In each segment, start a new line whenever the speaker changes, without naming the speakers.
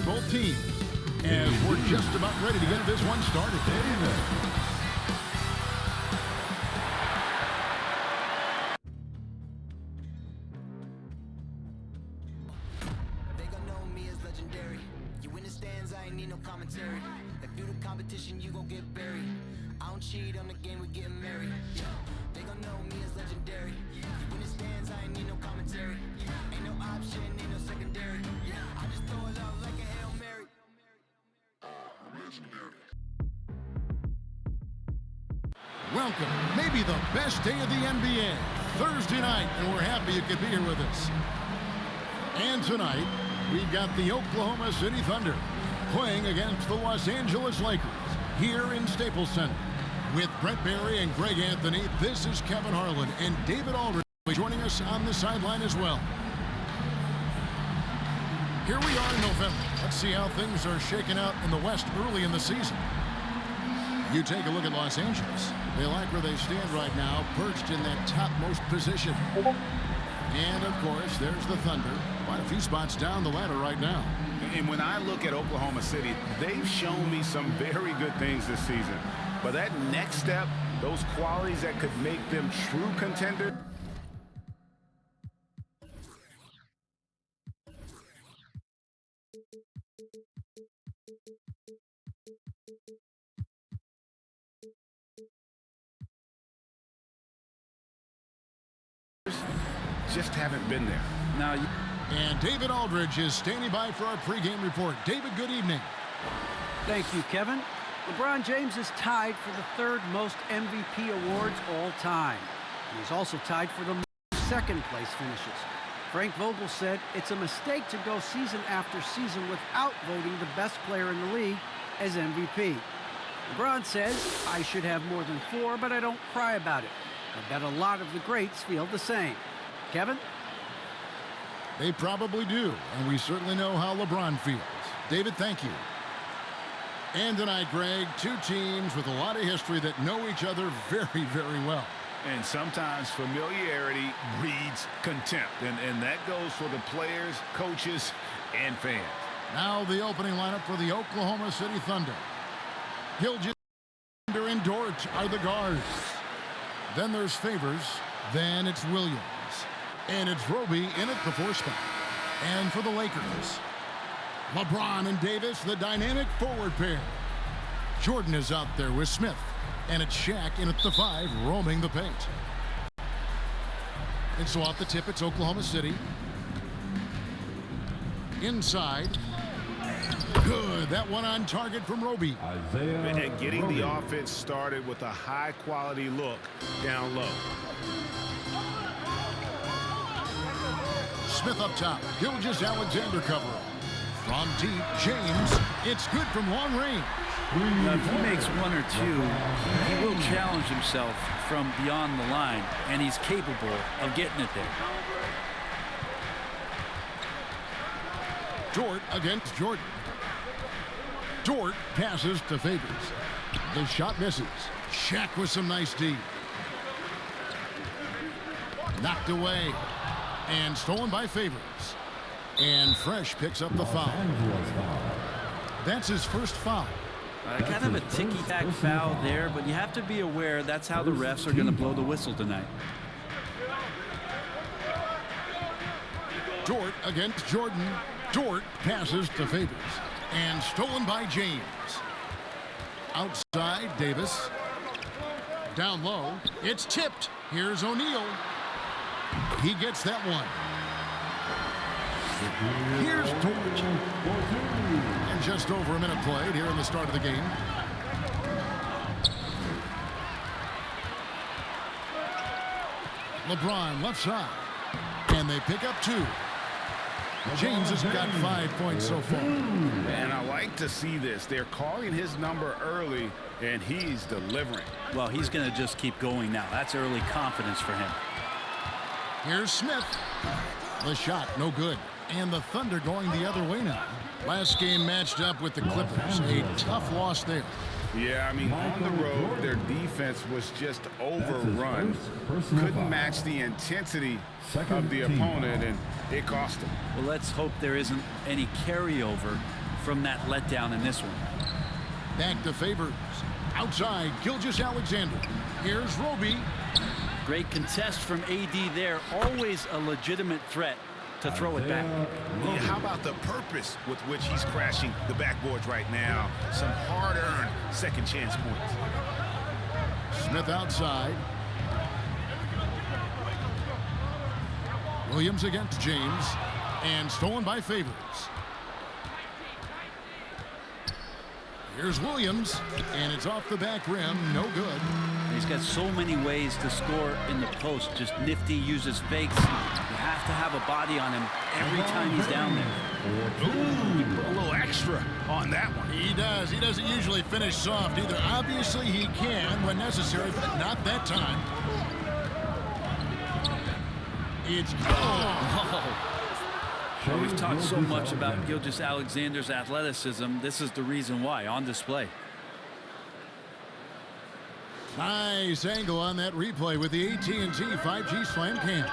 both teams, as we're just about ready to get this one started.
They gon' know me as legendary. You in the stands, I ain't need no commentary. If you the competition, you gon' get buried. I don't cheat on the game, we getting married. They gon' know me as legendary. You in the stands, I ain't need no commentary. Ain't no option, ain't no secondary. I just throw it out like a Hail Mary.
Welcome, maybe the best day of the NBA, Thursday night, and we're happy you could be here with us. And tonight, we've got the Oklahoma City Thunder playing against the Los Angeles Lakers here in Staples Center. With Brent Barry and Greg Anthony, this is Kevin Harlan, and David Aldridge joining us on the sideline as well. Here we are in November. Let's see how things are shaking out in the West early in the season. You take a look at Los Angeles. They like where they stand right now, perched in that topmost position. And, of course, there's the Thunder, quite a few spots down the ladder right now.
And when I look at Oklahoma City, they've shown me some very good things this season. But that next step, those qualities that could make them true contenders. Just haven't been there.
And David Aldridge is standing by for our pregame report. David, good evening.
Thank you, Kevin. LeBron James is tied for the third most MVP awards all time. And he's also tied for the most second-place finishes. Frank Vogel said it's a mistake to go season after season without voting the best player in the league as MVP. LeBron says, I should have more than 4, but I don't cry about it. I bet a lot of the greats feel the same. Kevin?
They probably do, and we certainly know how LeBron feels. David, thank you. And tonight, Greg, two teams with a lot of history that know each other very, very well.
And sometimes familiarity breeds contempt. And that goes for the players, coaches, and fans.
Now the opening lineup for the Oklahoma City Thunder. Gilgeous and Dort are the guards. Then there's Favors. Then it's Williams. And it's Roby in at the 4 spot. And for the Lakers, LeBron and Davis, the dynamic forward pair. Jordan is out there with Smith. And it's Shaq in at the 5, roaming the paint. And so off the tip, it's Oklahoma City. Inside. Good. That one on target from Roby.
And getting the offense started with a high-quality look down low.
Smith up top. Gilgeous Alexander cover. From deep, James. It's good from long range.
Now, if he makes 1 or 2, he will challenge himself from beyond the line, and he's capable of getting it there.
Dort against Jordan. Dort passes to Favors. The shot misses. Shaq with some nice D. Knocked away. And stolen by Favors. And Fresh picks up the foul. That's his first foul.
Kind of a ticky-tack foul there, but you have to be aware that's how the refs are going to blow the whistle tonight.
Dort against Jordan. Dort passes to Favors. And stolen by James. Outside, Davis. Down low. It's tipped. Here's O'Neal. He gets that one. Here's Dort. And just over a minute played here in the start of the game. LeBron left side. And they pick up 2. James has got 5 points so far.
And I like to see this. They're calling his number early, and he's delivering.
Well, he's going to just keep going now. That's early confidence for him.
Here's Smith. The shot, no good. And the Thunder going the other way now. Last game matched up with the Clippers. A tough loss there.
Yeah, I mean, on the road, their defense was just overrun. Couldn't match the intensity of the opponent, and it cost them.
Well, let's hope there isn't any carryover from that letdown in this one.
Back to Favors. Outside, Gilgeous-Alexander. Here's Roby.
Great contest from AD there. Always a legitimate threat to throw it back.
Yeah, how about the purpose with which he's crashing the backboards right now? Some hard-earned second chance points.
Smith outside. Williams against James. And stolen by Favors. Here's Williams. And it's off the back rim. No good.
He's got so many ways to score in the post. Just nifty, uses fakes. You have to have a body on him every time he's down there.
Ooh, he put a little extra on that one.
He does. He doesn't usually finish soft either. Obviously, he can when necessary, but not that time. It's
Well, we've talked so much about Gilgeous-Alexander's athleticism. This is the reason why, on display.
nice angle on that replay with the AT&T 5G Slam Cam.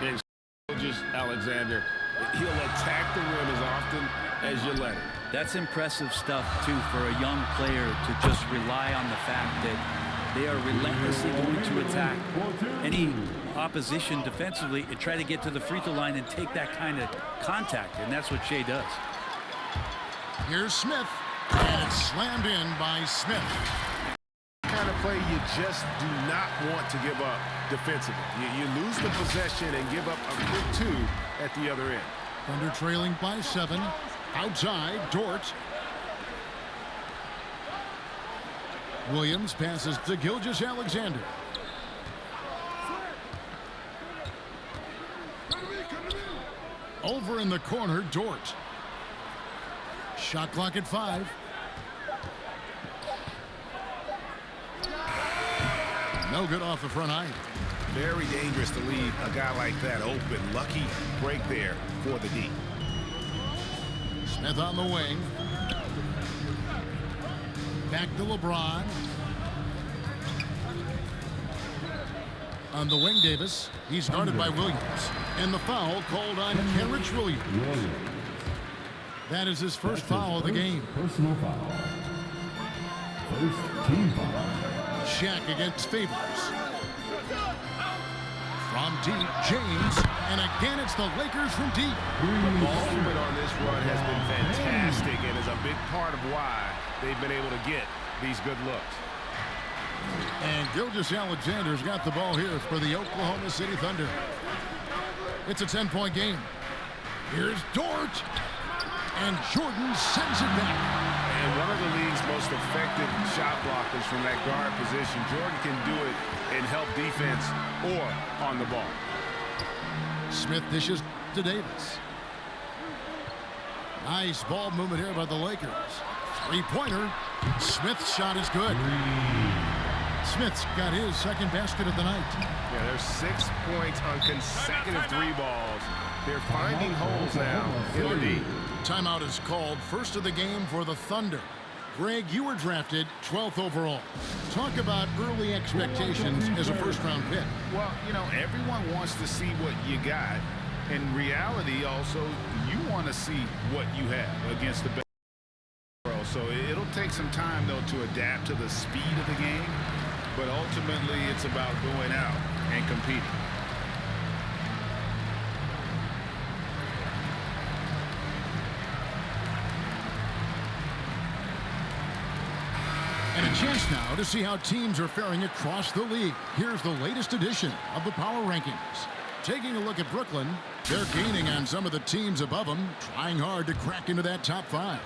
And Gilgeous-Alexander, he'll attack the rim as often as you let him.
That's impressive stuff, too, for a young player to just rely on the fact that they are relentlessly going to attack any opposition defensively and try to get to the free throw line and take that kind of contact, and that's what Shea does.
Here's Smith, and it's slammed in by Smith.
Kind of play you just do not want to give up defensively. You lose the possession and give up a quick two at the other end.
Thunder trailing by 7. Outside, Dort. Williams passes to Gilgeous-Alexander. Over in the corner, Dort. Shot clock at 5. No good off the front eye.
Very dangerous to leave a guy like that open. Lucky break there for the D.
Smith on the wing. Back to LeBron. On the wing, Davis. He's guarded by Williams. And the foul called on Kenrich Williams. That is his first foul of the game.
Personal foul. First team foul.
Shaq against Favors. From deep, James. And again, it's the Lakers from deep.
The ball movement on this run has been fantastic and is a big part of why they've been able to get these good looks.
And Gilgeous-Alexander's got the ball here for the Oklahoma City Thunder. It's a 10-point game. Here's Dort. And Jordan sends it back.
And one of the league's most effective shot blockers from that guard position. Jordan can do it in help defense or on the ball.
Smith dishes to Davis. Nice ball movement here by the Lakers. Three-pointer. Smith's shot is good. Smith's got his second basket of the night.
Yeah, there's 6 points on consecutive 3 balls. They're finding holes now in the D.
Timeout is called. First of the game for the Thunder. Greg, you were drafted 12th overall. Talk about early expectations as a first-round pick.
Well, you know, everyone wants to see what you got. In reality, also, you want to see what you have against the best world. So it'll take some time, though, to adapt to the speed of the game. But ultimately, it's about going out and competing.
And a chance now to see how teams are faring across the league. Here's the latest edition of the Power Rankings. Taking a look at Brooklyn, they're gaining on some of the teams above them, trying hard to crack into that top 5.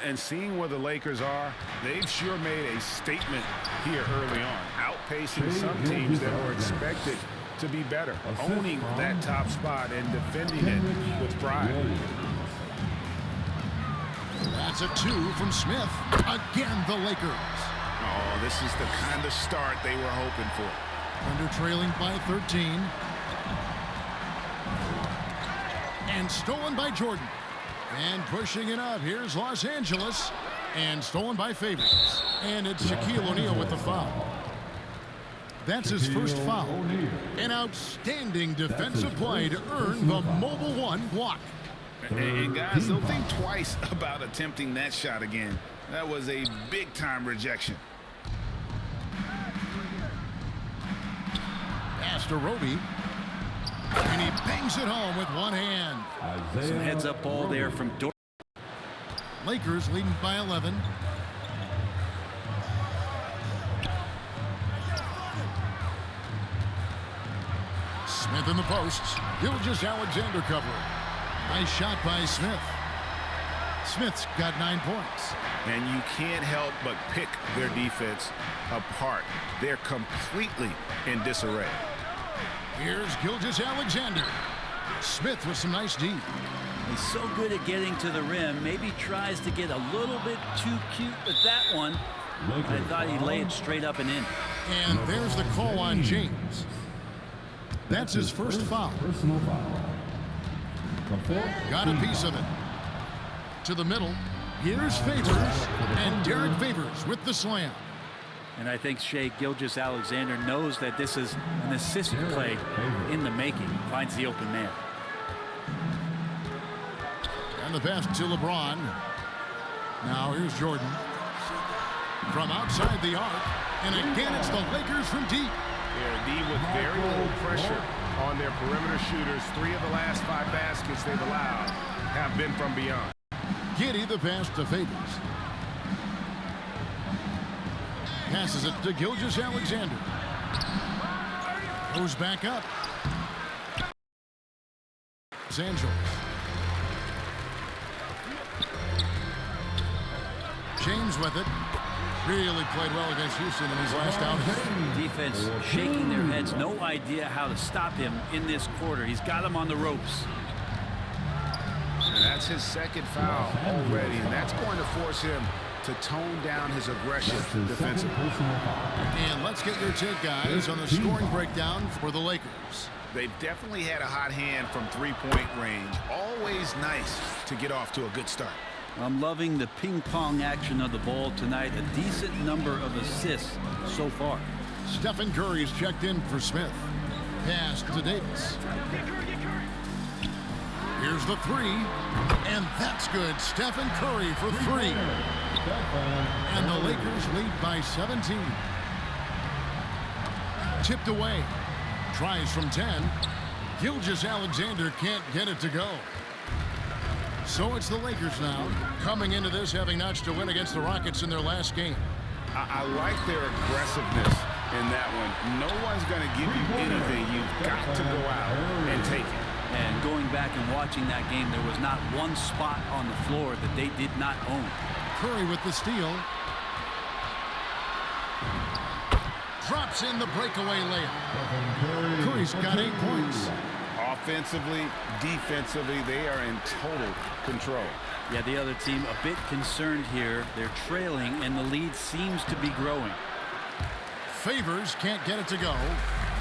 And seeing where the Lakers are, they've sure made a statement here early on, outpacing some teams that were expected to be better, owning that top spot and defending it with pride.
That's a 2 from Smith. Again, the Lakers.
Oh, this is the kind of start they were hoping for.
Under trailing by 13. And stolen by Jordan. And pushing it up. Here's Los Angeles. And stolen by Favors. And it's Shaquille O'Neal with the foul. That's his first foul. An outstanding defensive play to earn the Mobile 1 block.
And guys, don't think twice about attempting that shot again. That was a big-time rejection.
Pass to Roby. And he bangs it home with one hand.
Some heads-up ball there from Dort.
Lakers leading by 11. Smith in the posts. Gilgeous-Alexander covering. Nice shot by Smith. Smith's got 9 points.
And you can't help but pick their defense apart. They're completely in disarray.
Here's Gilgeous-Alexander. Smith with some nice D.
He's so good at getting to the rim. Maybe tries to get a little bit too cute with that one. I thought he'd lay it straight up and in.
And there's the call on James. That's his first foul.
Personal foul.
Got a piece of it. To the middle. Here's Favors. And Derek Favors with the slam.
And I think Shea Gilgeous-Alexander knows that this is an assist play in the making. Finds the open man.
And the pass to LeBron. Now here's Jordan. From outside the arc. And again, it's the Lakers from deep.
Yeah, D with very little pressure on their perimeter shooters. 3 of the last 5 baskets they've allowed have been from beyond.
Giddey the pass to Favors. Passes it to Gilgeous-Alexander. Goes back up. Los Angeles. James with it. Really played well against Houston in his last outing.
Defense shaking their heads. No idea how to stop him in this quarter. He's got him on the ropes.
And that's his second foul already, and that's going to force him to tone down his aggression defensively.
And let's get your take, guys, on the scoring breakdown for the Lakers.
They've definitely had a hot hand from three-point range. Always nice to get off to a good start.
I'm loving the ping-pong action of the ball tonight. A decent number of assists so far.
Stephen Curry's checked in for Smith. Pass to Davis. Here's the 3. And that's good. Stephen Curry for 3. And the Lakers lead by 17. Tipped away. Tries from 10. Gilgeous-Alexander can't get it to go. So it's the Lakers now, coming into this having notched a win against the Rockets in their last game.
I like their aggressiveness in that one. No one's going to give you anything. You've got to go out and take it.
And going back and watching that game, there was not one spot on the floor that they did not own.
Curry with the steal. Drops in the breakaway layup. Curry's got 8 points.
Offensively, defensively, they are in total control.
Yeah, the other team a bit concerned here. They're trailing, and the lead seems to be growing.
Favors can't get it to go.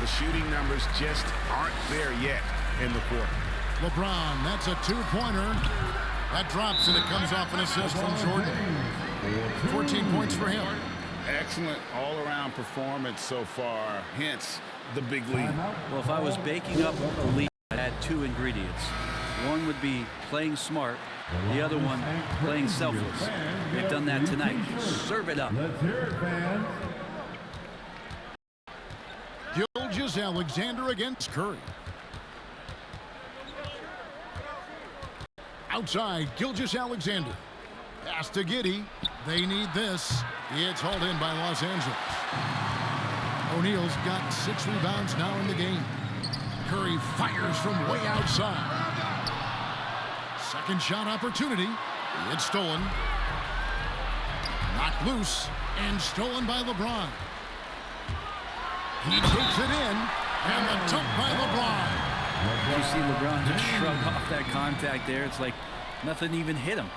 The shooting numbers just aren't there yet in the quarter.
LeBron, that's a 2-pointer. That drops, and it comes off an assist from Jordan. 14 points for him.
Excellent all-around performance so far, hence the big lead.
Well, if I was baking up a lead, I'd add 2 ingredients. One would be playing smart. The other one, playing selfless. They've done that tonight. Serve it up.
Let's hear it, fans.
Gilgeous-Alexander against Curry. Outside, Gilgeous-Alexander. Pass to Giddey. They need this. It's hauled in by Los Angeles. O'Neal's got 6 rebounds now in the game. Curry fires from way outside. Second shot opportunity. It's stolen. Knocked loose and stolen by LeBron. He takes it in, and the dunk by LeBron.
You see LeBron just shrug off that contact there. It's like nothing even hit him.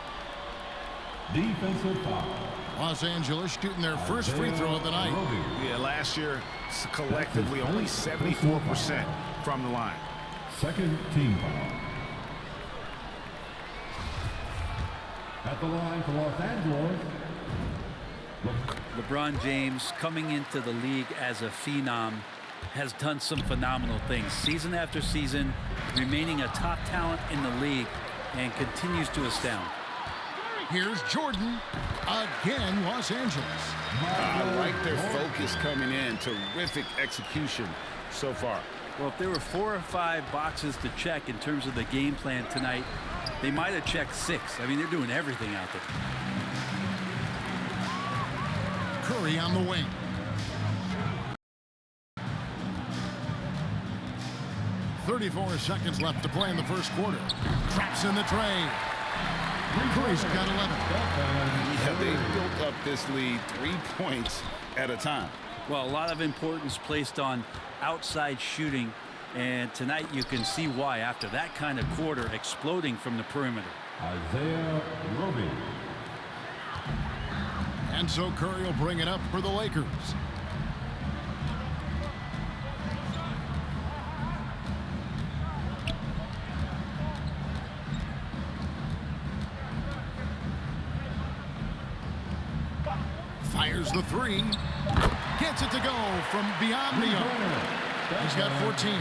Defensive foul.
Los Angeles shooting their first free throw of the night.
Yeah, last year, collectively, only 74% from the line.
Second team foul. At the line for Los Angeles.
LeBron James, coming into the league as a phenom, has done some phenomenal things. Season after season, remaining a top talent in the league. and continues to astound.
Here's Jordan. Again, Los Angeles.
I like their focus coming in. Terrific execution so far.
Well, if there were 4 or 5 boxes to check in terms of the game plan tonight, they might have checked 6. I mean, they're doing everything out there.
Curry on the wing. .34 seconds left to play in the first quarter. Traps in the tray. Curry's got 11.
Yeah, they built up this lead 3 points at a time.
Well, a lot of importance placed on outside shooting, and tonight you can see why after that kind of quarter exploding from the perimeter.
Isaiah Roby.
And so Curry will bring it up for the Lakers. Fires the 3. Gets it to go from beyond the arc. He's got 14.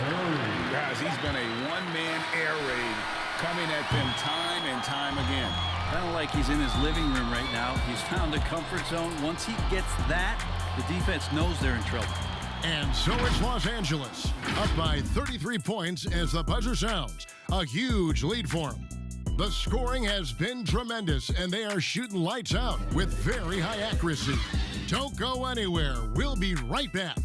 Guys, he's been a one-man air raid coming at them time and time again.
Kind of like he's in his living room right now. He's found a comfort zone. Once he gets that, the defense knows they're in trouble.
And so it's Los Angeles, up by 33 points as the buzzer sounds. A huge lead for them. The scoring has been tremendous, and they are shooting lights out with very high accuracy. Don't go anywhere. We'll be right back.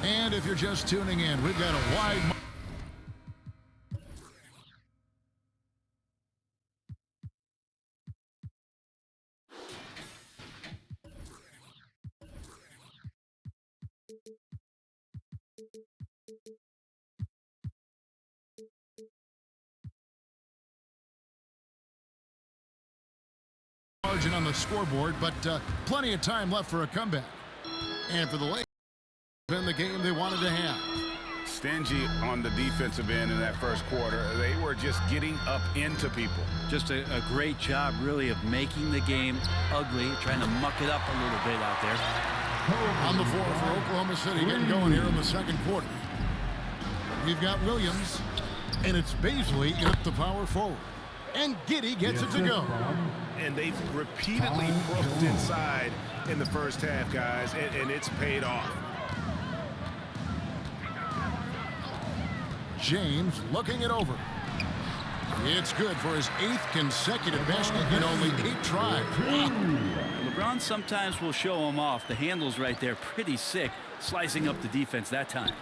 And if you're just tuning in, we've got a wide margin on the scoreboard, but plenty of time left for a comeback. And for the Lakers, in the game they wanted to have.
Stingy on the defensive end in that first quarter. They were just getting up into people.
Just a great job, really, of making the game ugly, trying to muck it up a little bit out there.
On the floor for Oklahoma City, getting going here in the second quarter. We've got Williams, and it's Baisley up the power forward. And Giddey gets it to go.
And they've repeatedly broke inside in the first half, guys, and it's paid off.
James looking it over. It's good for his 8th consecutive basket in only 8 tries.
LeBron sometimes will show him off. The handle's right there, pretty sick, slicing up the defense that time.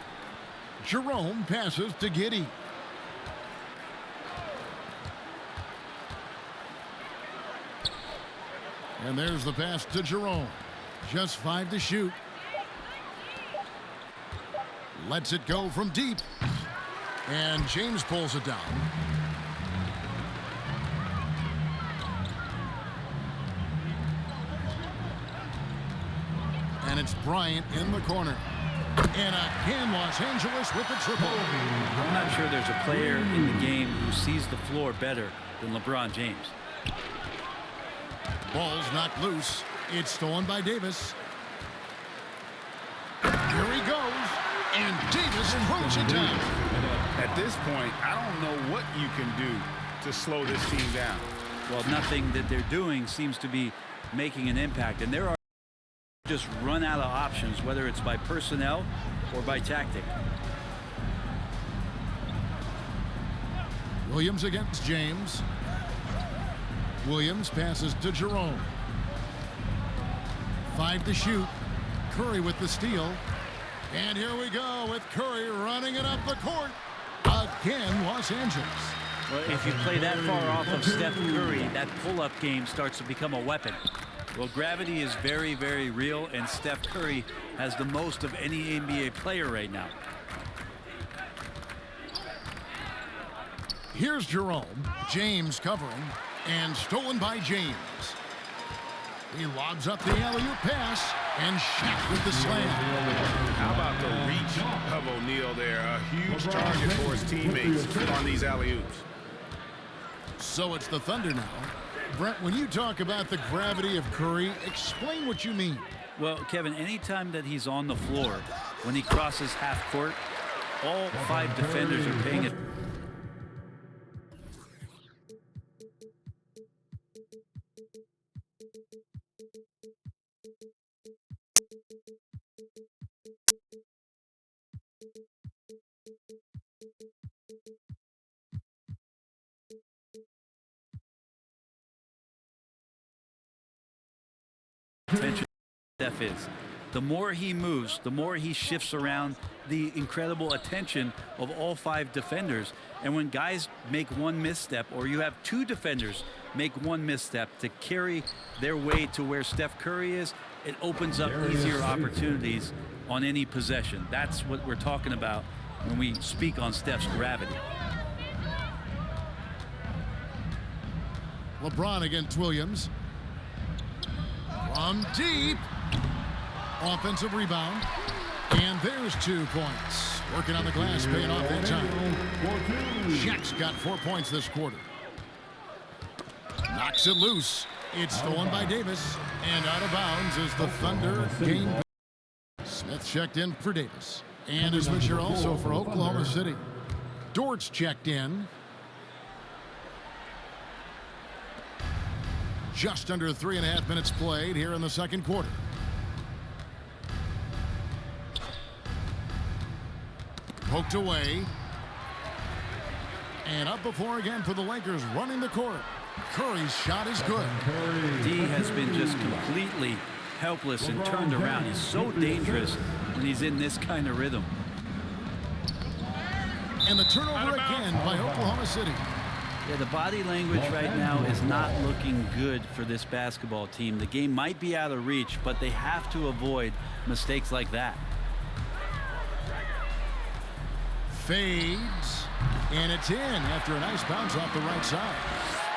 Jerome passes to Giddey. And there's the pass to Jerome. Just 5 to shoot. Lets it go from deep. And James pulls it down. And it's Bryant in the corner. And again, Los Angeles with the triple.
I'm not sure there's a player in the game who sees the floor better than LeBron James.
Ball's knocked loose. It's stolen by Davis. Here he goes. And Davis throws it down.
At this point, I don't know what you can do to slow this team down.
Well, nothing that they're doing seems to be making an impact. And there are just run out of options, whether it's by personnel or by tactic.
Williams against James. Williams passes to Jerome. 5 to shoot. Curry with the steal. And here we go with Curry running it up the court. Again, Los Angeles.
Well, if you play that far off of Steph Curry, that pull-up game starts to become a weapon. Well, gravity is very, very real, and Steph Curry has the most of any NBA player right now.
Here's Jerome. James covering. And stolen by James. He lobs up the alley-oop pass. And Shaq with the slam.
How about the reach of O'Neal there? A huge target for his teammates on these alley-oops.
So it's the Thunder now. Brent, when you talk about the gravity of Curry, explain what you mean.
Well, Kevin, anytime that he's on the floor, when he crosses half court, all 5 defenders are paying it. Attention Steph is. The more he moves, the more he shifts around, the incredible attention of all 5 defenders. And when guys make one misstep, or you have 2 defenders make one misstep to carry their way to where Steph Curry is, it opens up easier opportunities on any possession. That's what we're talking about when we speak on Steph's gravity.
LeBron against Williams. From deep. Offensive rebound. And there's 2 points. Working on the glass, paying off that time. Shaq's got 4 points this quarter. Knocks it loose. It's stolen by Davis. And out of bounds is the Thunder game. Smith checked in for Davis. And a switcher also for Oklahoma City. Dort's checked in. Just under 3.5 minutes played here in the second quarter. Poked away. And up before again for the Lakers running the court. Curry's shot is good.
D has been just completely helpless and turned around. He's so dangerous when he's in this kind of rhythm.
And the turnover again by Oklahoma City.
Yeah, the body language right now is not looking good for this basketball team. The game might be out of reach, but they have to avoid mistakes like that.
Fades. And it's in after a nice bounce off the right side.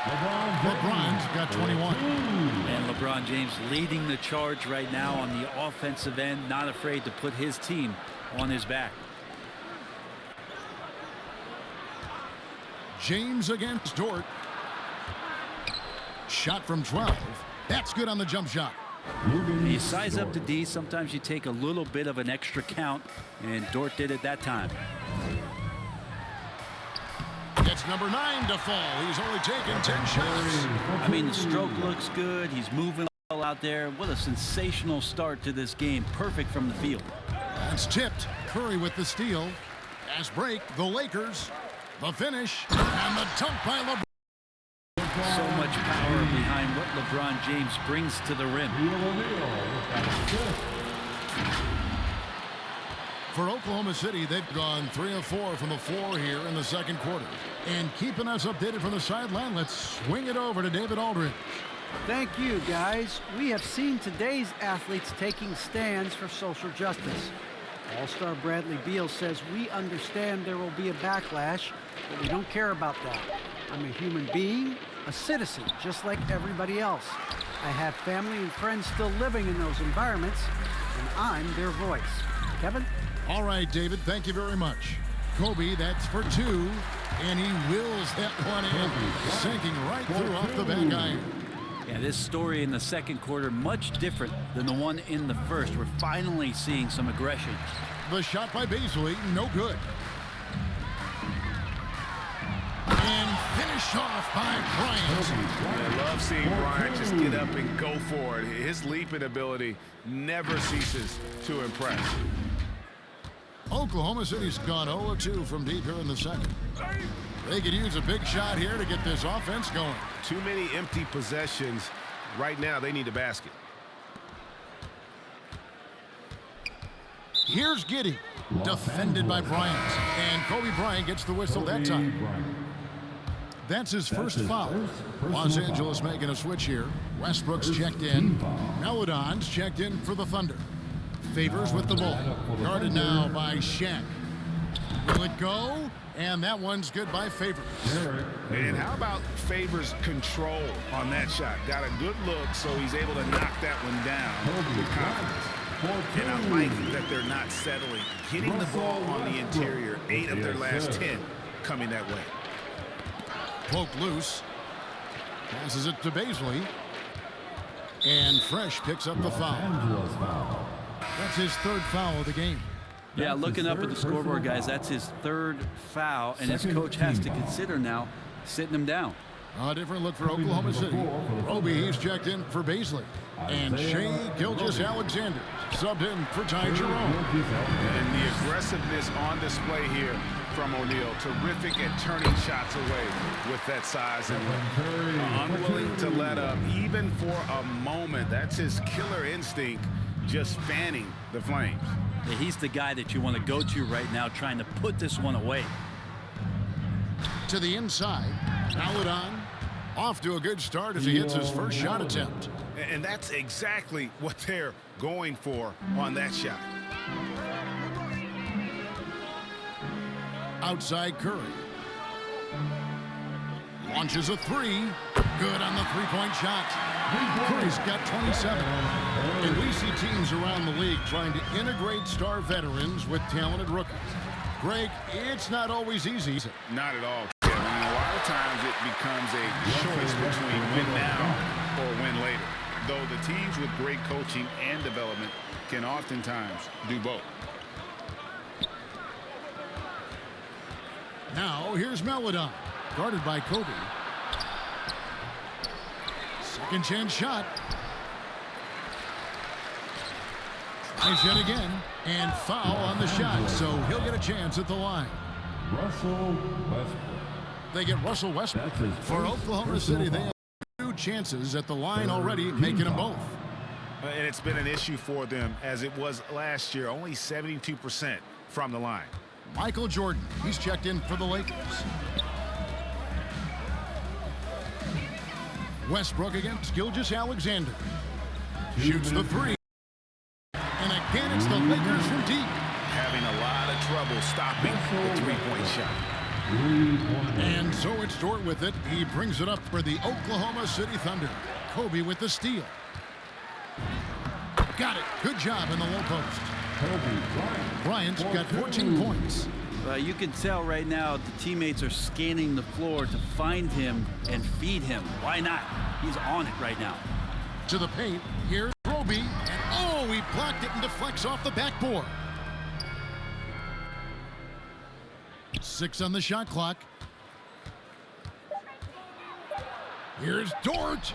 LeBron's got 21.
And LeBron James leading the charge right now on the offensive end, not afraid to put his team on his back.
James against Dort. Shot from 12. That's good on the jump shot.
You size up to D. Sometimes you take a little bit of an extra count, and Dort did it that time.
It's number 9 to fall. He's only taken 10 shots.
I mean, the stroke looks good. He's moving well out there. What a sensational start to this game. Perfect from the field.
It's tipped. Curry with the steal. Fast break. The Lakers. The finish. And the dunk by LeBron.
So much power behind what LeBron James brings to the rim.
For Oklahoma City, they've gone 3 of 4 from the floor here in the second quarter. And keeping us updated from the sideline, let's swing it over to David Aldridge.
Thank you, guys. We have seen today's athletes taking stands for social justice. All-Star Bradley Beal says, "We understand there will be a backlash, but we don't care about that. I'm a human being, a citizen, just like everybody else. I have family and friends still living in those environments, and I'm their voice." Kevin?
All right, David, thank you very much. Kobe, that's for 2, and he wills that one in, sinking right through off the back iron.
Yeah, this story in the second quarter, much different than the one in the first. We're finally seeing some aggression.
The shot by Beasley, no good. And finished off by Bryant.
I love seeing Bryant just get up and go for it. His leaping ability never ceases to impress.
Oklahoma City's gone 0 of 2 from deep here in the second. They could use a big shot here to get this offense going.
Too many empty possessions. Right now, they need a basket.
Here's Giddey, defended by Bryant. And Kobe Bryant gets the whistle that time. That's his first foul. Los Angeles making a switch here. Westbrook's checked in. Melodon's checked in for the Thunder. Favors with the ball. Guarded now by Shaq. Will it go? And that one's good by Favors.
And how about Favors' control on that shot? Got a good look, so he's able to knock that one down with confidence. And I like that they're not settling. Getting the ball on the interior, 8 of their last 10 coming that way.
Poke loose. Passes it to Baisley. And Fresh picks up the foul. That's his third foul of the game.
Yeah, looking up at the scoreboard, guys, that's his third foul, and his coach has to consider now sitting him down.
A different look for Oklahoma City. Roby, he's checked in for Baisley. And Shea Gilgeous-Alexander subbed in for Ty Jerome.
And the aggressiveness on display here from O'Neal. Terrific at turning shots away with that size and length. Unwilling to let up even for a moment. That's his killer instinct, just fanning the flames.
Yeah, he's the guy that you want to go to right now, trying to put this one away.
To the inside. Maledon off to a good start as he hits his first shot attempt.
And that's exactly what they're going for on that shot.
Outside Curry. Launches a three. Good on the three-point shot. Curry's got 27. And we see teams around the league trying to integrate star veterans with talented rookies. Greg, it's not always easy.
Not at all. Kevin. A lot of times it becomes a choice between win now or win later. Though the teams with great coaching and development can oftentimes do both.
Now here's Maledon, guarded by Kobe. Second chance shot. Tries yet again, and foul on the shot, so he'll get a chance at the line.
Russell Westbrook.
They get Russell Westbrook. For Oklahoma City, they have 2 chances at the line already, making them both.
And it's been an issue for them as it was last year, only 72% from the line.
Michael Jordan, he's checked in for the Lakers. Westbrook against Gilgeous-Alexander. Shoots the three. And again, it's the Lakers from deep.
Having a lot of trouble stopping the three-point shot.
And so it's Dort with it. He brings it up for the Oklahoma City Thunder. Kobe with the steal. Got it. Good job in the low post. Bryant's got 14 points.
You can tell right now the teammates are scanning the floor to find him and feed him. Why not? He's on it right now.
To the paint. Here's Roby. And oh, he blocked it and deflects off the backboard. 6 on the shot clock. Here's Dort.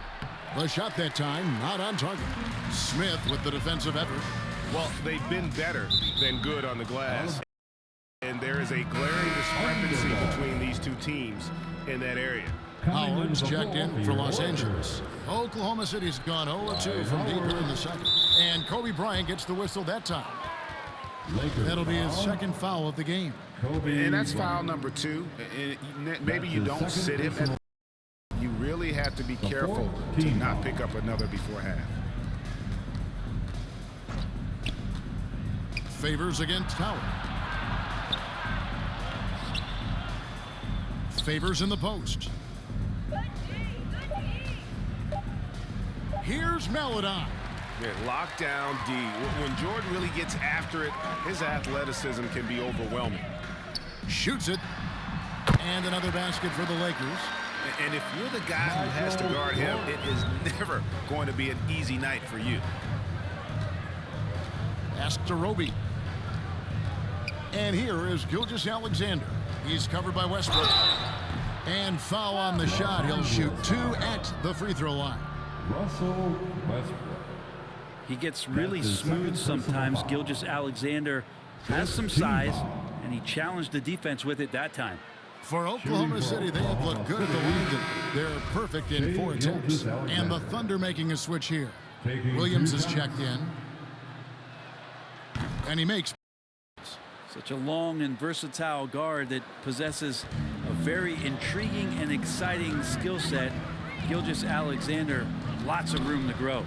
The shot that time not on target. Smith with the defensive effort.
Well, they've been better than good on the glass. And there is a glaring discrepancy between these two teams in that area.
Howard's checked in for Los Angeles. Oklahoma City's gone 0-2 from deep in the second. And Kobe Bryant gets the whistle that time. That'll be his second foul of the game.
And that's foul number 2. Maybe you don't sit him. You really have to be careful to not pick up another before half.
Favors against Howard. Favors in the post. Here's Maledon.
Yeah, lockdown D. When Jordan really gets after it, his athleticism can be overwhelming.
Shoots it. And another basket for the Lakers.
And if you're the guy who has to guard him, it is never going to be an easy night for you.
Pass to Roby. And here is Gilgeous-Alexander. He's covered by Westbrook. And foul on the shot. He'll shoot 2 at the free throw line.
Russell Westbrook.
He gets really smooth sometimes. Gilgeous-Alexander has some size, and he challenged the defense with it that time.
For Oklahoma City, they have looked good at the line. They're perfect in 4 attempts. And the Thunder making a switch here. Williams is checked in. And he makes.
Such a long and versatile guard that possesses a very intriguing and exciting skill set. Gilgeous-Alexander, lots of room to grow.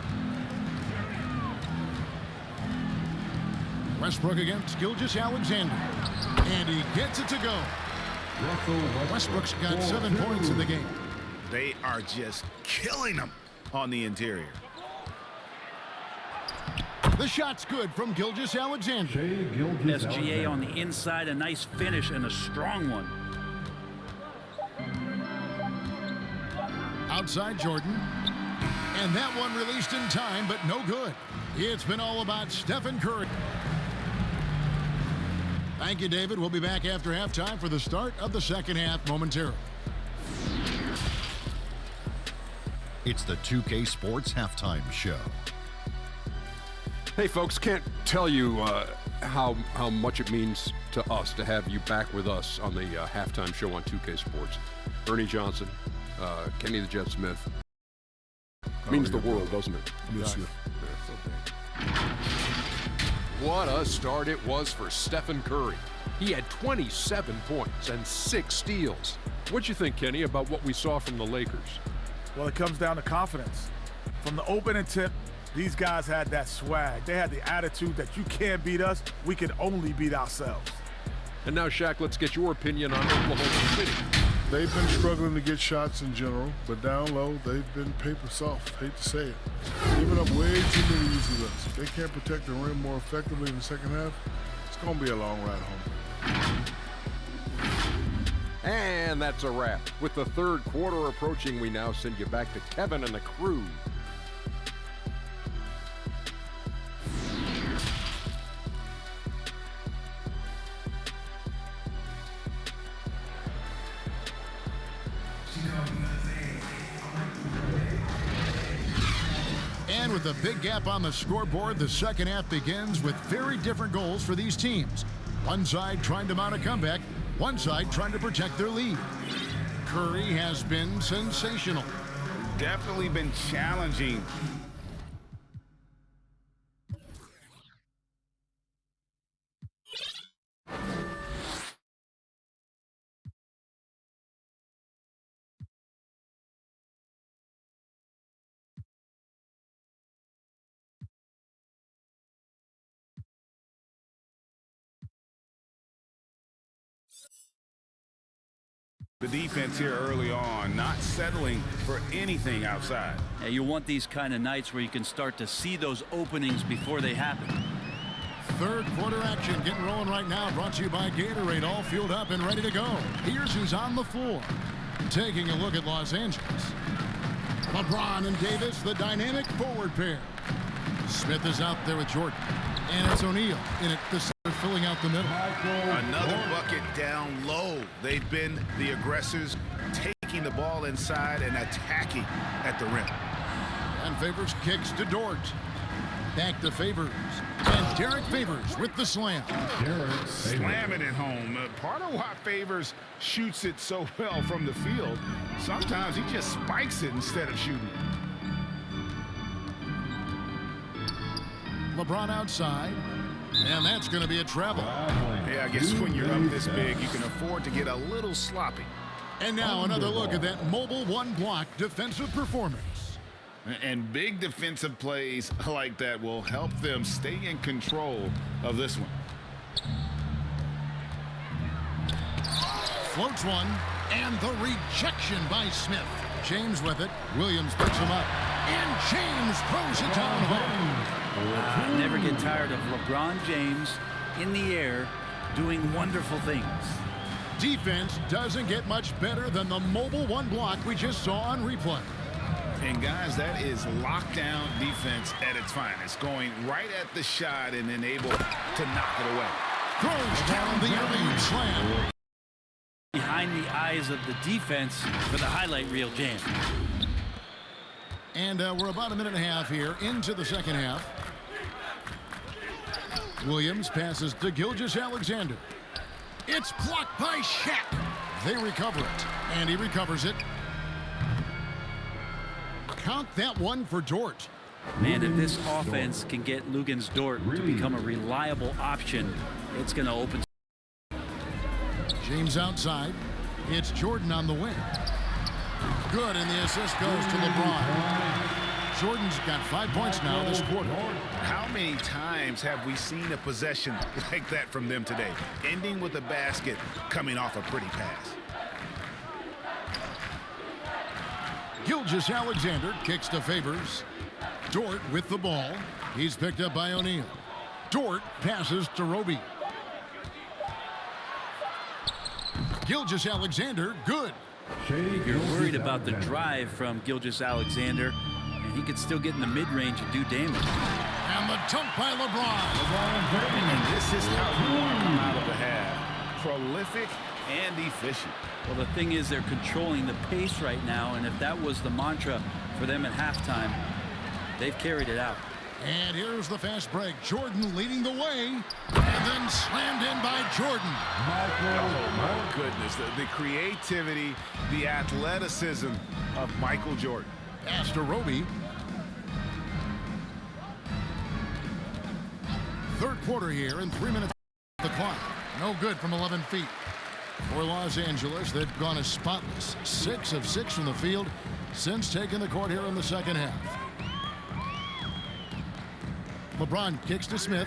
Westbrook against Gilgeous-Alexander. And he gets it to go. Westbrook's got 7 points in the game.
They are just killing them on the interior.
The shot's good from Gilgeous-Alexander.
SGA on the inside, a nice finish and a strong one.
outside Jordan. And that one released in time, but no good. It's been all about Stephen Curry. Thank you, David. We'll be back after halftime for the start of the second half momentarily.
It's the 2K Sports Halftime Show.
Hey, folks, can't tell you how much it means to us to have you back with us on the halftime show on 2K Sports. Ernie Johnson, Kenny the Jet Smith. Means the world, doesn't it?
Yes, you.
What a start it was for Stephen Curry. He had 27 points and 6 steals. What'd you think, Kenny, about what we saw from the Lakers?
Well, it comes down to confidence. From the opening tip, these guys had that swag. They had the attitude that you can't beat us, we can only beat ourselves.
And now, Shaq, let's get your opinion on Oklahoma City.
They've been struggling to get shots in general, but down low, they've been paper soft. Hate to say it. Giving up way too many easy looks. If they can't protect the rim more effectively in the second half, it's going to be a long ride home.
And that's a wrap. With the third quarter approaching, we now send you back to Kevin and the crew.
And with a big gap on the scoreboard, the second half begins with very different goals for these teams. One side trying to mount a comeback, one side trying to protect their lead. Curry has been sensational.
Definitely been challenging. The defense here early on, not settling for anything outside.
Yeah, you want these kind of nights where you can start to see those openings before they happen.
Third quarter action getting rolling right now, brought to you by Gatorade, all fueled up and ready to go. Here's who's on the floor. Taking a look at Los Angeles. LeBron and Davis, the dynamic forward pair. Smith is out there with Jordan. And it's O'Neal in it, the center filling out the middle.
Another bucket down low. They've been the aggressors, taking the ball inside and attacking at the rim.
And Favors kicks to Dort. Back to Favors. And Derek Favors with the slam.
Slamming it home. Part of why Favors shoots it so well from the field, sometimes he just spikes it instead of shooting it.
LeBron outside, and that's going to be a travel.
Yeah, I guess when you're up this big, you can afford to get a little sloppy.
And now another look at that mobile one-block defensive performance.
And big defensive plays like that will help them stay in control of this one.
Floats one, and the rejection by Smith. James with it. Williams picks him up. And James throws it down home.
Never get tired of LeBron James in the air doing wonderful things.
Defense doesn't get much better than the mobile one block we just saw on replay.
And guys, that is lockdown defense at its finest, going right at the shot and then able to knock it away.
Throws down the alley-oop slam.
Behind the eyes of the defense for the highlight reel, James.
And we're about a minute and a half here into the second half. Williams passes to Gilgeous-Alexander. It's blocked by Shaq. They recover it, and he recovers it. Count that one for Dort.
Man, if this offense can get Luguentz Dort to become a reliable option, it's going to open.
James outside. It's Jordan on the wing. Good, and the assist goes to LeBron. Jordan's got 5 points now this quarter.
How many times have we seen a possession like that from them today? Ending with a basket, coming off a pretty pass.
Gilgeous-Alexander kicks to Favors. Dort with the ball. He's picked up by O'Neal. Dort passes to Roby. Gilgeous-Alexander, good.
You're worried about the drive from Gilgeous-Alexander, and he could still get in the mid-range and do damage.
And the dunk by LeBron.
And this is how you want to come out of the half. Prolific and efficient.
Well, the thing is, they're controlling the pace right now, and if that was the mantra for them at halftime, they've carried it out.
And here's the fast break. Jordan leading the way, and then slammed in by Jordan.
Oh, my goodness. The creativity, the athleticism of Michael Jordan.
Pass to Roby. Third quarter here, and 3 minutes the clock. No good from 11 feet. For Los Angeles, they've gone as spotless. 6 of 6 from the field since taking the court here in the second half. LeBron kicks to Smith.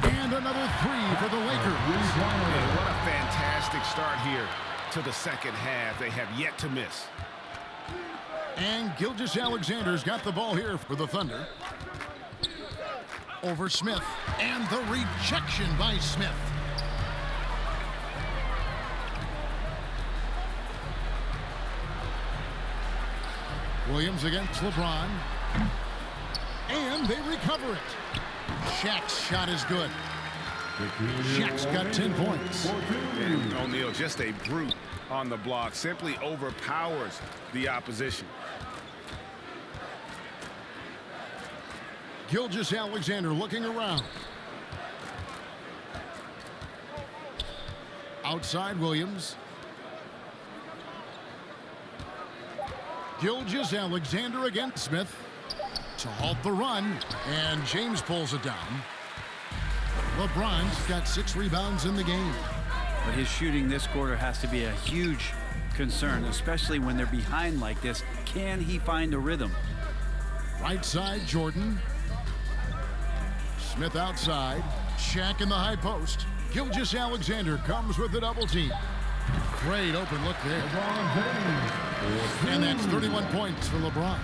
And another 3 for the Lakers.
And what a fantastic start here to the second half. They have yet to miss.
And Gilgeous-Alexander's got the ball here for the Thunder. Over Smith. And the rejection by Smith. Williams against LeBron. And they recover it. Shaq's shot is good. Shaq's got 10 points.
And O'Neal, just a brute on the block. Simply overpowers the opposition.
Gilgeous-Alexander looking around. Outside Williams. Gilgeous-Alexander against Smith to halt the run, and James pulls it down. LeBron's got 6 rebounds in the game.
But his shooting this quarter has to be a huge concern, especially when they're behind like this. Can he find a rhythm?
Right side, Jordan. Smith outside. Shaq in the high post. Gilgeous-Alexander comes with the double team. Great open look there. And that's 31 points for LeBron.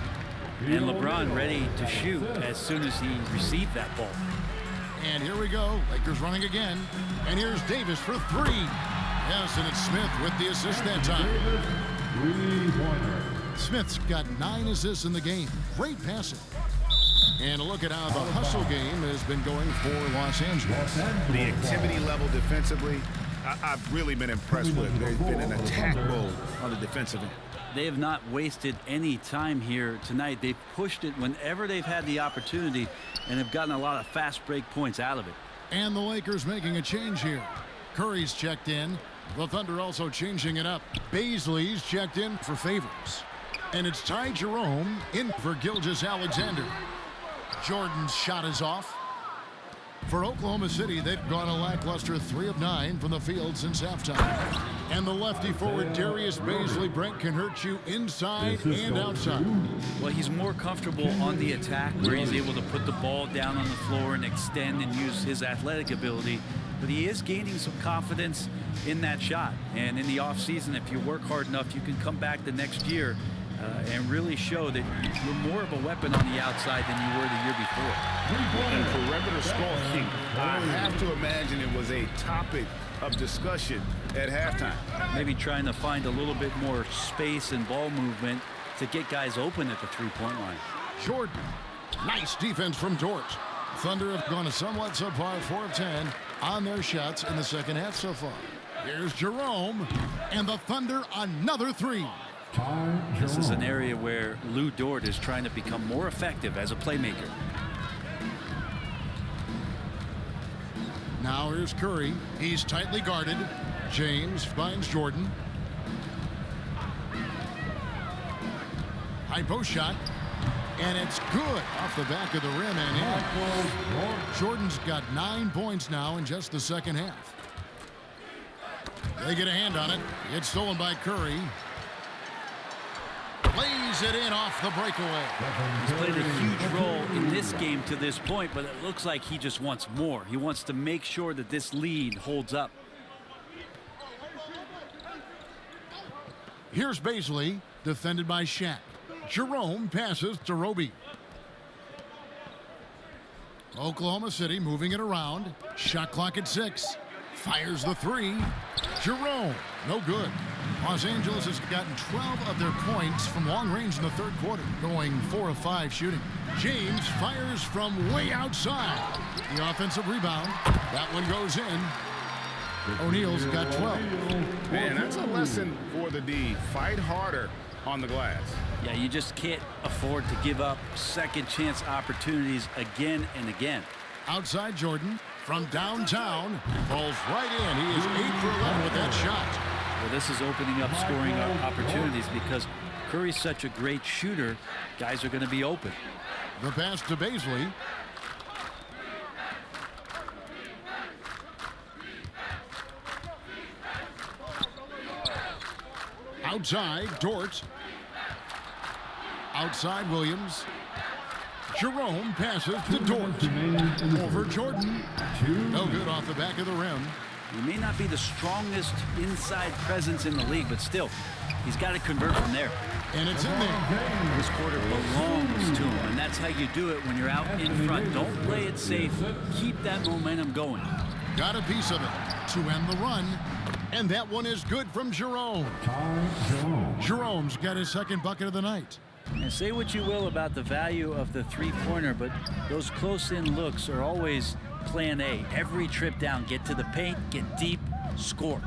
And LeBron ready to shoot as soon as he received that ball.
And here we go. Lakers running again. And here's Davis for 3. Yes, and it's Smith with the assist that time. Smith's got 9 assists in the game. Great passing. And a look at how the hustle game has been going for Los Angeles.
The activity level defensively, I've really been impressed with. They've been in attack mode on the defensive end.
They have not wasted any time here tonight. They've pushed it whenever they've had the opportunity and have gotten a lot of fast break points out of it.
And the Lakers making a change here. Curry's checked in. The Thunder also changing it up. Baisley's checked in for Favors. And it's Ty Jerome in for Gilgeous-Alexander. Jordan's shot is off. For Oklahoma City, they've gone a lackluster 3 of 9 from the field since halftime. And the lefty forward Darius Baisley Brent can hurt you inside and outside.
Well, he's more comfortable on the attack where he's able to put the ball down on the floor and extend and use his athletic ability. But he is gaining some confidence in that shot. And in the offseason, if you work hard enough, you can come back the next year and really show that you're more of a weapon on the outside than you were the year before.
And perimeter scoring, I have to imagine it was a topic of discussion at halftime.
Maybe trying to find a little bit more space and ball movement to get guys open at the three-point line.
Jordan, nice defense from Dort. Thunder have gone a somewhat subpar 4 of 10 on their shots in the second half so far. Here's Jerome, and the Thunder another 3.
This is an area where Lou Dort is trying to become more effective as a playmaker.
Now here's Curry. He's tightly guarded. James finds Jordan. High post shot. And it's good off the back of the rim and in. Jordan's got 9 points now in just the second half. They get a hand on it. It's stolen by Curry. Lays it in off the breakaway.
He's played a huge role in this game to this point, but it looks like he just wants more. He wants to make sure that this lead holds up.
Here's Baisley, defended by Shaq. Jerome passes to Roby. Oklahoma City moving it around. Shot clock at 6. Fires the 3. Jerome, no good. Los Angeles has gotten 12 of their points from long range in the third quarter, going 4 of 5 shooting. James fires from way outside. The offensive rebound. That one goes in. O'Neal's got 12.
Man, that's a lesson for the D. Fight harder on the glass.
Yeah, you just can't afford to give up second chance opportunities again and again.
Outside Jordan from downtown. Falls right in. He is 8 for 11 with that shot.
Well, this is opening up scoring opportunities because Curry's such a great shooter. Guys are going to be open.
The pass to Bazley. Outside, Dort. Outside, Williams. Jerome passes to Dort. Over Jordan. No good off the back of the rim.
He may not be the strongest inside presence in the league, but still, he's got to convert from there.
And it's in there.
This quarter belongs to him, and that's how you do it when you're out in front. Don't play it safe. Keep that momentum going.
Got a piece of it to end the run. And that one is good from Jerome. Jerome's got his second bucket of the night.
And say what you will about the value of the three-pointer, but those close-in looks are always plan A. Every trip down, get to the paint, get deep, score.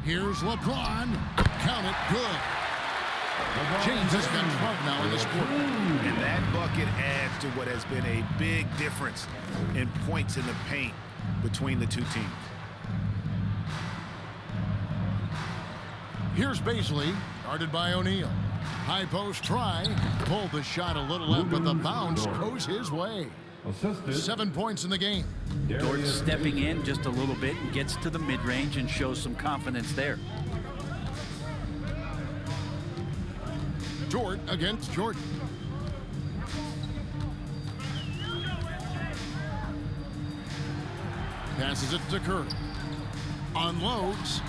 Here's LeBron. Count it, good. James has got 12 now in this quarter.
And that bucket adds to what has been a big difference in points in the paint between the two teams.
Here's Bazley, guarded by O'Neal. High post try. Pulled the shot a little left, but the bounce goes his way. 7 points in the game.
Dort stepping in just a little bit and gets to the mid-range and shows some confidence there.
Dort against Jordan. Passes it to Curry. Unloads.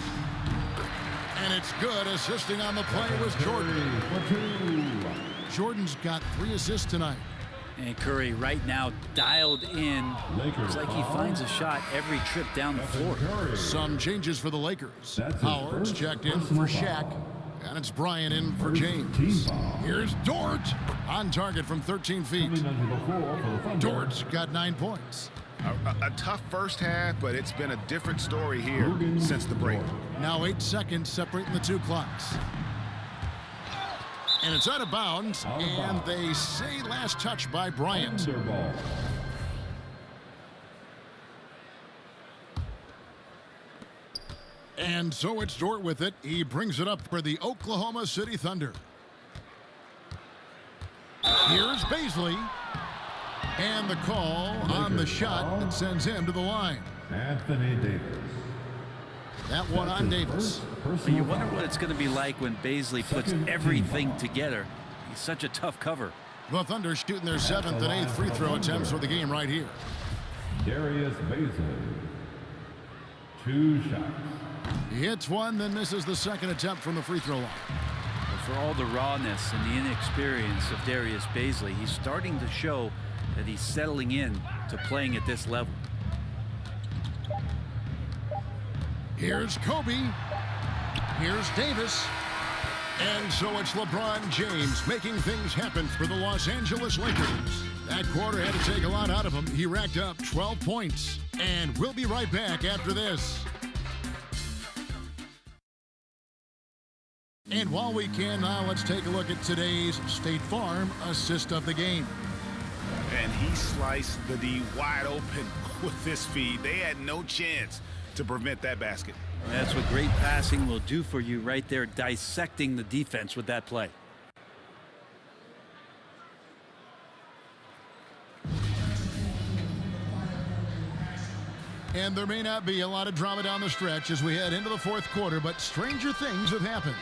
And it's good. Assisting on the play was Jordan. Jordan's got 3 assists tonight.
And Curry right now dialed in. It's like he finds a shot every trip down the floor.
Some changes for the Lakers. Howard's checked in for Shaq. And it's Bryant in for James. Here's Dort on target from 13 feet. Dort's got 9 points.
A tough first half, but it's been a different story here since the break.
Now 8 seconds separating the 2 clocks. And it's out of bounds, and they say last touch by Bryant. And so it's Dort with it. He brings it up for the Oklahoma City Thunder. Here's Bazley. And the call on the shot that sends him to the line.
Anthony Davis.
That one on Davis.
But you wonder what it's going to be like when Bazley puts everything together. He's such a tough cover.
The Thunder shooting their 7th and 8th free throw attempts for the game right here.
Darius Bazley. 2 shots.
He hits one, then misses the second attempt from the free throw line.
But for all the rawness and the inexperience of Darius Bazley, he's starting to show that he's settling in to playing at this level.
Here's Kobe. Here's Davis. And so it's LeBron James making things happen for the Los Angeles Lakers. That quarter had to take a lot out of him. He racked up 12 points. And we'll be right back after this. And while we can now, let's take a look at today's State Farm assist of the game.
And he sliced the D wide open with this feed. They had no chance to prevent that basket.
That's what great passing will do for you right there, dissecting the defense with that play.
And there may not be a lot of drama down the stretch as we head into the 4th quarter, but stranger things have happened.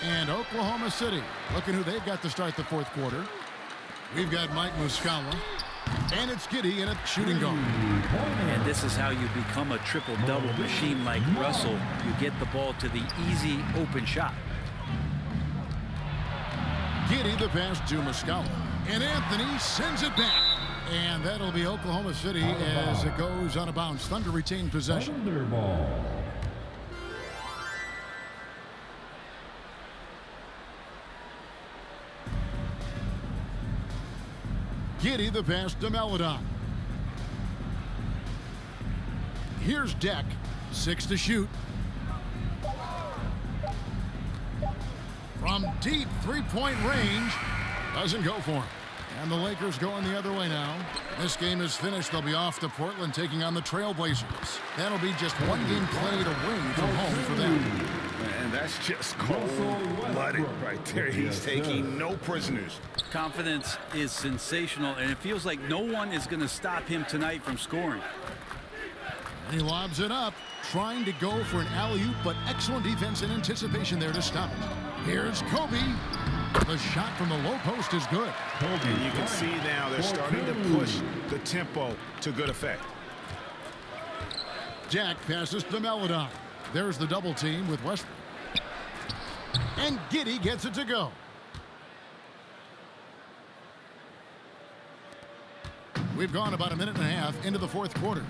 And Oklahoma City, looking who they've got to start the 4th quarter. We've got Mike Muscala, and it's Giddy in a shooting guard.
And this is how you become a triple-double machine like Russell. You get the ball to the easy open shot.
Giddy the pass to Muscala, and Anthony sends it back. And that'll be Oklahoma City as it goes out of bounds. Thunder retain possession. Giddey the pass to Melodon. Here's Deck. 6 to shoot. From deep three-point range. Doesn't go for him. And the Lakers going the other way now. This game is finished. They'll be off to Portland taking on the Trailblazers. That'll be just one game played away from home for them.
And that's just cold-blooded right there. He's taking no prisoners.
Confidence is sensational, and it feels like no one is going to stop him tonight from scoring.
And he lobs it up, trying to go for an alley-oop, but excellent defense and anticipation there to stop it. Here's Kobe. The shot from the low post is good.
And you can see now they're starting to push the tempo to good effect.
Jack passes to Melodon. There's the double team with Westbrook. And Giddey gets it to go. We've gone about a minute and a half into the fourth quarter.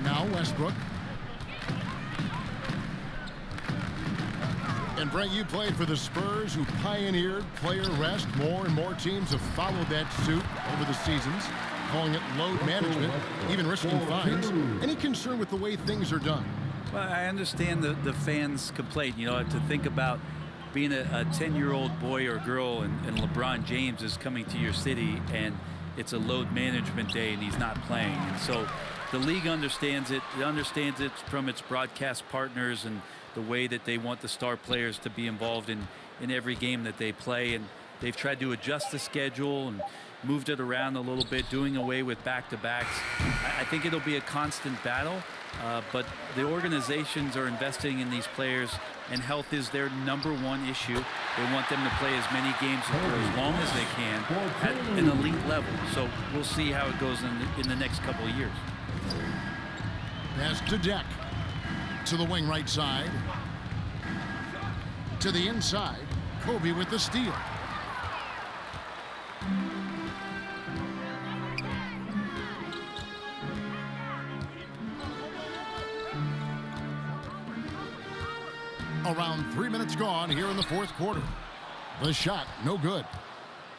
Now Westbrook. And Brent, you played for the Spurs, who pioneered player rest. More and more teams have followed that suit over the seasons, calling it load management, even risking fines. Any concern with the way things are done?
Well, I understand the fans' complaint. You know, to think about being a 10-year-old boy or girl and LeBron James is coming to your city and it's a load management day and he's not playing. And so the league understands it. It understands it from its broadcast partners and the way that they want the star players to be involved in every game that they play. And they've tried to adjust the schedule and moved it around a little bit, doing away with back-to-backs. I think it'll be a constant battle, but the organizations are investing in these players, and health is their #1 issue. They want them to play as many games for as long as they can at an elite level. So we'll see how it goes in the next couple of years.
Pass to Deck. To the wing right side. To the inside. Kobe with the steal. Around 3 minutes gone here in the fourth quarter. The shot, no good.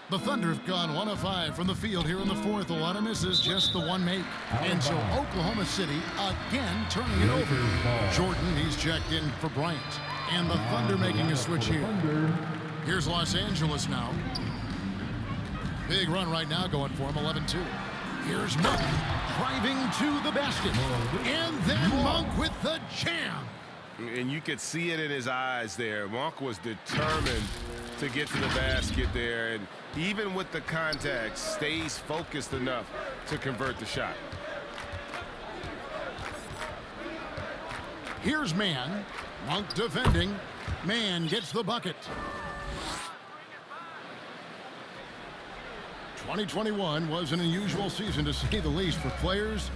The Thunder have gone 1 of 5 from the field here in the fourth. A lot of misses, just the one make. And so Oklahoma City again turning it over. Jordan, he's checked in for Bryant. And the Thunder making a switch here. Here's Los Angeles now. Big run right now going for him, 11-2. Here's Monk driving to the basket. And then Monk with the jam.
And you could see it in his eyes there. Monk was determined to get to the basket there. And even with the contact, stays focused enough to convert the shot.
Here's Mann. Monk defending. Mann gets the bucket. 2021 was an unusual season, to say the least, for players,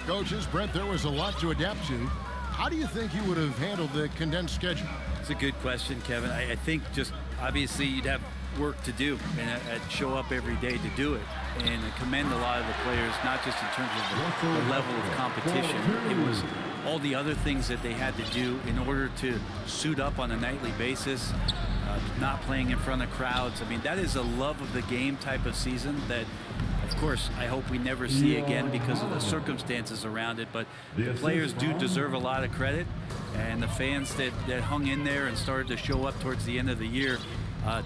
coaches. Brent, there was a lot to adapt to. How do you think you would have handled the condensed schedule?
It's a good question, Kevin. I think just obviously you'd have work to do and show up every day to do it. And I commend a lot of the players, not just in terms of the level of competition. It was all the other things that they had to do in order to suit up on a nightly basis, not playing in front of crowds. I mean, that is a love of the game type of season that, of course, I hope we never see again because of the circumstances around it. But the players do deserve a lot of credit, and the fans that hung in there and started to show up towards the end of the year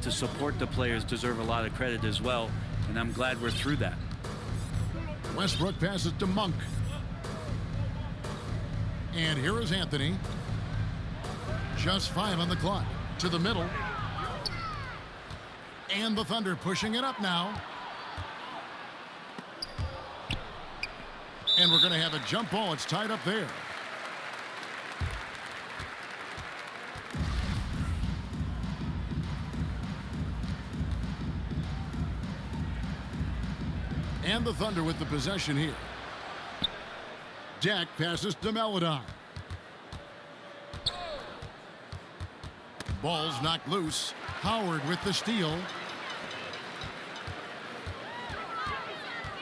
to support the players deserve a lot of credit as well. And I'm glad we're through that.
Westbrook passes to Monk. And here is Anthony. Just 5 on the clock. To the middle. And the Thunder pushing it up now. And we're going to have a jump ball. It's tied up there. And the Thunder with the possession here. Jack passes to Melodon. Ball's knocked loose. Howard with the steal.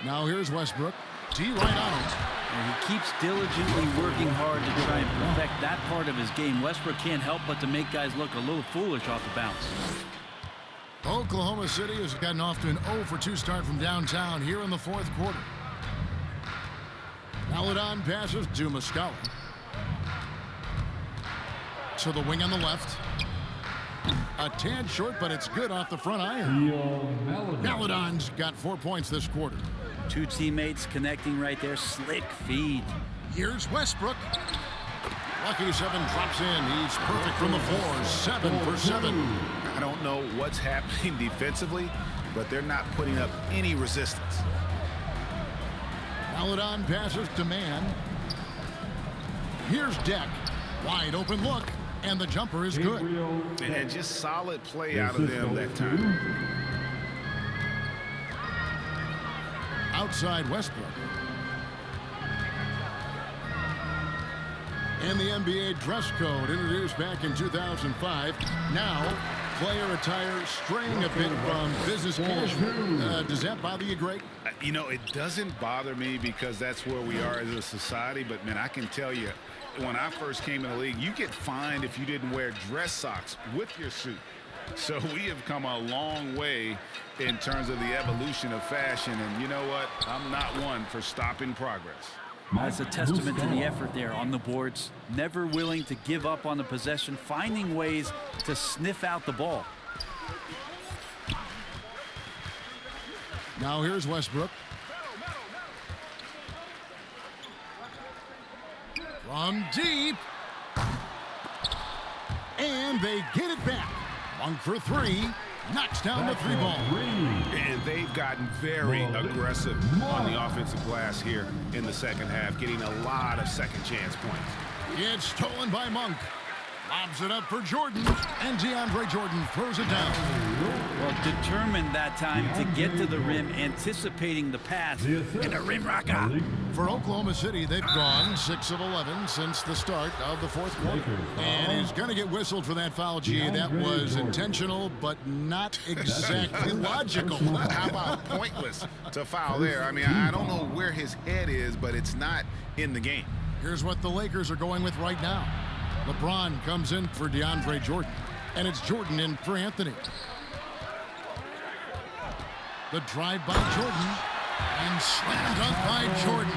Now here's Westbrook. T right on it.
And he keeps diligently working hard to try and perfect that part of his game. Westbrook can't help but to make guys look a little foolish off the bounce.
Oklahoma City has gotten off to an 0-for-2 start from downtown here in the fourth quarter. Lebron passes to Micheal. To the wing on the left. A tad short, but it's good off the front iron. Lebron's got 4 points this quarter.
Two teammates connecting right there. Slick feed.
Here's Westbrook. Lucky 7 drops in. He's perfect from the floor. 7 for 7.
I don't know what's happening defensively, but they're not putting up any resistance.
Lebron passes to man. Here's Deck. Wide open look, and the jumper is good.
And just solid play out of them that time.
Outside Westbrook. And the NBA dress code introduced back in 2005. Now, player attire straying a bit from business casual. Does that bother you, Greg?
You know, it doesn't bother me because that's where we are as a society. But, man, I can tell you, when I first came in the league, you get fined if you didn't wear dress socks with your suit. So we have come a long way in terms of the evolution of fashion. And you know what? I'm not one for stopping progress.
That's a testament to the effort there on the boards. Never willing to give up on the possession, finding ways to sniff out the ball.
Now here's Westbrook. From deep. And they get it back. 1 for 3. Knocks down the 3 ball.
And they've gotten very aggressive on the offensive glass here in the second half, getting a lot of second chance points.
It's stolen by Monk. Lobs it up for Jordan, and DeAndre Jordan throws it down.
Well, determined that time to get to the rim, anticipating the pass, and a rim rocker.
For Oklahoma City, they've gone 6 of 11 since the start of the fourth quarter. And he's going to get whistled for that foul, G. That was intentional, but not exactly logical.
How about pointless to foul there? I mean, I don't know where his head is, but it's not in the game.
Here's what the Lakers are going with right now. LeBron comes in for DeAndre Jordan, and it's Jordan in for Anthony. The drive by Jordan, and slam dunk by Jordan.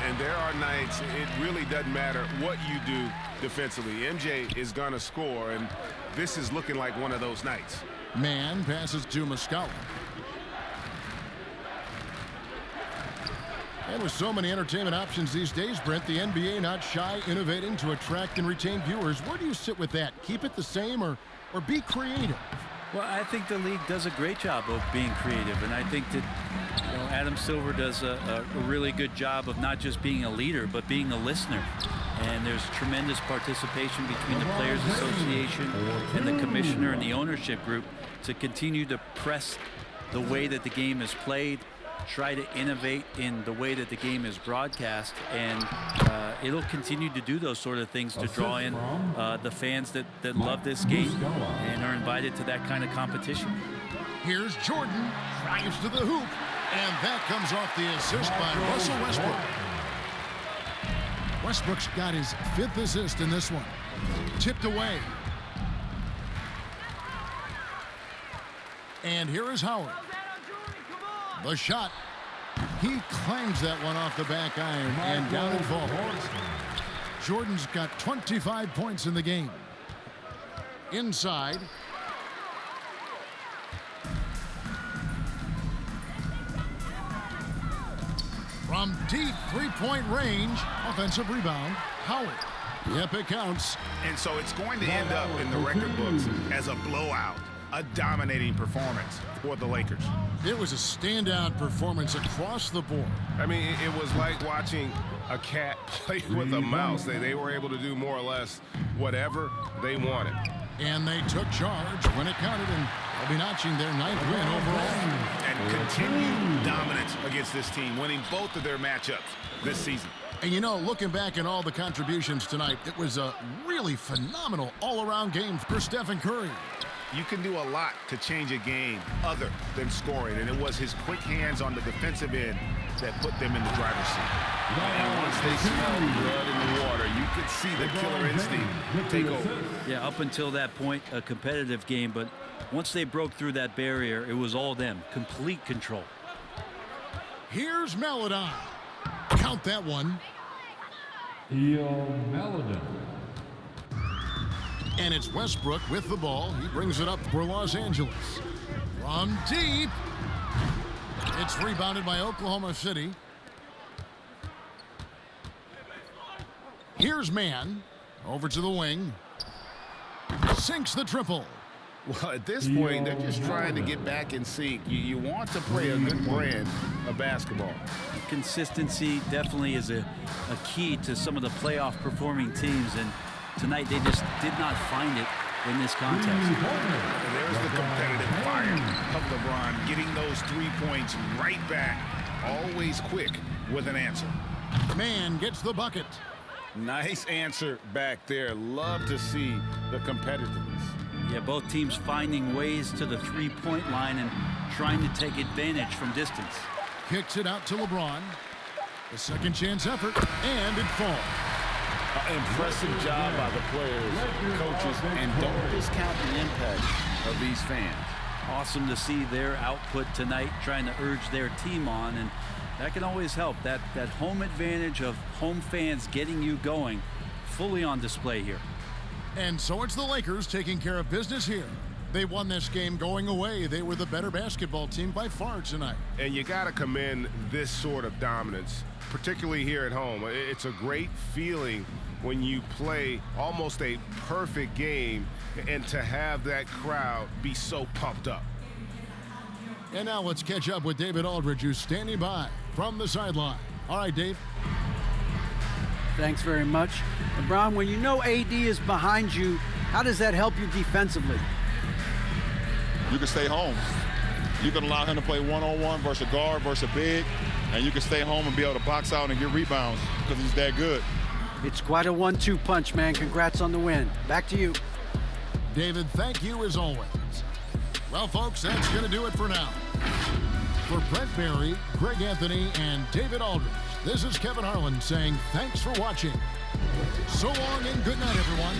And there are nights it really doesn't matter what you do defensively. MJ is going to score, and this is looking like one of those nights.
Man passes to Micheal. And with so many entertainment options these days, Brent, the NBA not shy innovating to attract and retain viewers. Where do you sit with that? Keep it the same or be creative?
Well, I think the league does a great job of being creative, and I think that Adam Silver does a really good job of not just being a leader, but being a listener. And there's tremendous participation between the Players Association and the commissioner and the ownership group to continue to press the way that the game is played, try to innovate in the way that the game is broadcast, and it'll continue to do those sort of things to draw in the fans that love this game and are invited to that kind of competition.
Here's Jordan, drives to the hoop, and that comes off the assist by Russell Westbrook. Westbrook's got his 5th assist in this one. Tipped away. And here is Howard. The shot. He clangs that one off the back iron and down it falls. Jordan's got 25 points in the game. Inside. From deep 3-point range, offensive rebound, Howard. Yep, it counts.
And so it's going to end up in the record books as a blowout, a dominating performance for the Lakers.
It was a standout performance across the board.
I mean, it was like watching a cat play with a mouse. They were able to do more or less whatever they wanted.
And they took charge when it counted, and they'll be notching their 9th win overall.
And continued dominance against this team, winning both of their matchups this season.
And you know, looking back at all the contributions tonight, it was a really phenomenal all-around game for Stephen Curry.
You can do a lot to change a game other than scoring, and it was his quick hands on the defensive end that put them in the driver's seat.
And once they smelled blood in the water, you could see the killer instinct take over.
Yeah, up until that point, a competitive game, but Once they broke through that barrier, it was all them. Complete control.
Here's Maledon. Count that one.
Maledon.
And it's Westbrook with the ball. He brings it up for Los Angeles. From deep. It's rebounded by Oklahoma City. Here's Mann. Over to the wing. Sinks the triple.
Well, at this point, they're just trying to get back in sync. You want to play a good brand of basketball.
Consistency definitely is a key to some of the playoff performing teams, and tonight they just did not find it in this contest.
There's the competitive fire of LeBron, getting those 3 points right back. Always quick with an answer.
Mann gets the bucket.
Nice answer back there. Love to see the competitiveness.
Yeah, both teams finding ways to the three-point line and trying to take advantage from distance.
Kicks it out to LeBron. A second chance effort, and it falls.
Impressive job by the players, coaches, and don't discount the impact of these fans.
Awesome to see their output tonight, trying to urge their team on, and that can always help. That home advantage of home fans getting you going, fully on display here.
And so it's the Lakers taking care of business here. They won this game going away. They were the better basketball team by far tonight.
And you got to commend this sort of dominance, particularly here at home. It's a great feeling when you play almost a perfect game and to have that crowd be so pumped up.
And now let's catch up with David Aldridge, who's standing by from the sideline. All right, Dave.
Thanks very much. LeBron, when you know AD is behind you, how does that help you defensively?
You can stay home. You can allow him to play one-on-one versus a guard versus a big, and you can stay home and be able to box out and get rebounds because he's that good.
It's quite a 1-2 punch, man. Congrats on the win. Back to you.
David, thank you as always. Well, folks, that's going to do it for now. For Brent Barry, Greg Anthony, and David Aldridge, this is Kevin Harlan saying thanks for watching. So long and good night, everyone.